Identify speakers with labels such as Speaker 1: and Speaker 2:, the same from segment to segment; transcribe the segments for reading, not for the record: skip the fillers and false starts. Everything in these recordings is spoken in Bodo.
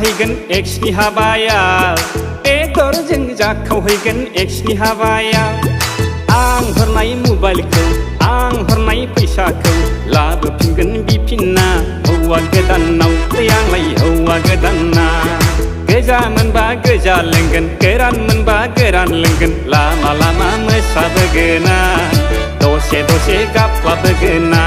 Speaker 1: मोसाहैगोन एक्सनि हाबायाव बेदरजों जाखावहैगोन एक्सनि हाबायाव आं हरनाय मबाइलखौ आं हरनाय फैसाखौ लाबोफिनगोन बिफिनना हौवा गोदानाव आंलाय हौवा गोदाना गोजा मोनबा गोजा लोंगोन गोरान मोनबा गोरान लोंगोन लामा लामा मोसाबोगोना दसे दसे गाबलाबोगोना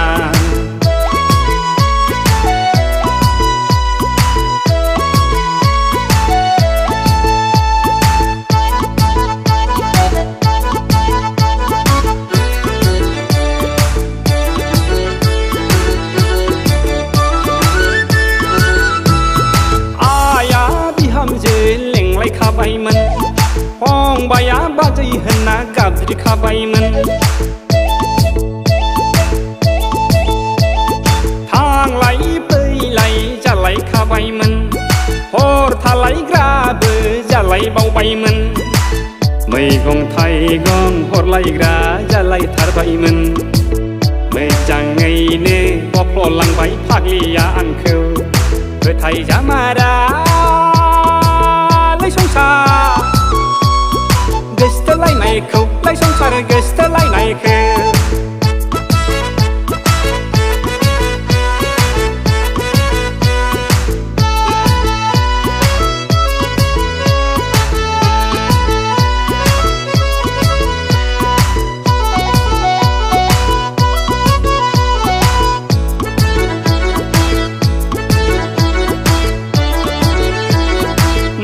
Speaker 1: खाबायमोन फंबाया बाजै होनना गाबज्रिखाबायमोन थांलाय फैलाय जालायखाबायमोन हर थालायग्राबो जालायबावबायमोन मैगं थाइगं हरलायग्रा जालायथारबायमोन मोजाङैनो बफ्ललांबाय फाग्लिया आंखौ फोथायजामारा गोसथोलायनायखौ लाय संसार गोसथोलायनायखौ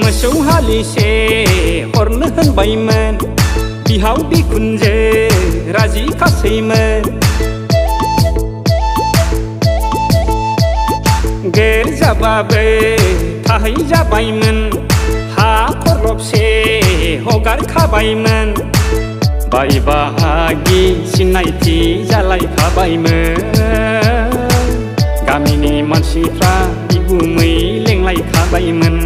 Speaker 1: मोसौ हालिसे हरनो होनबायमोन बिहाव बिखुनजो राजि खासैमोन गेर जाबाबो थाहै जाबायमोन हा खरलबसे हगारखाबायमोन बाय बाहागि सिनायथि जालायखाबायमोन गामिनि मानसिफ्रा बिगुमै लेंलायखाबायमोन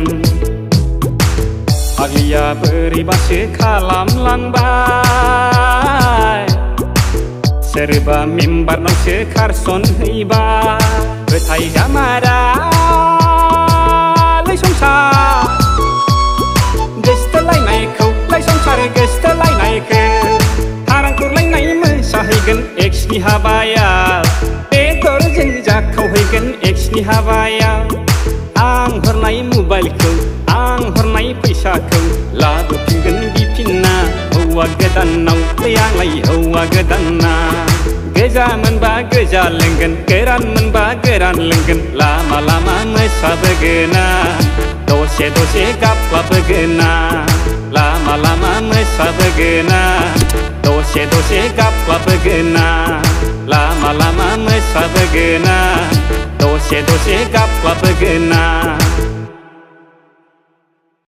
Speaker 1: फाग्लिया बोरैबासो खालामलांबाय सोरबा मेम्बारनावसो खारसनहैबाय फोथायजामारा लै संसार गोसथोलायनायखौ लै संसार गोसथोलायनायखौ हारांखुरलायनाय मोसाहैगोन एक्सनि हाबायाव बेदरजों जाखावहैगोन एक्सनि हाबायाव आं हरनाय मबाइलखौ आं हरनाय फैसाखौ लाबोफिनगोन बिफिनना हौवा गोदानाव आंलाय हौवा गोदाना गोजा मोनबा गोजा लोंगोन गोरान मोनबा गोरान लोंगोन लामा लामा मोसाबोगोना दसे दसे गाबलाबोगोना लामा लामा मोसाबोगोना दसे दसे गाबलाबोगोना लामा लामा मोसाबोगोना दसे दसे गाबलाबोगोना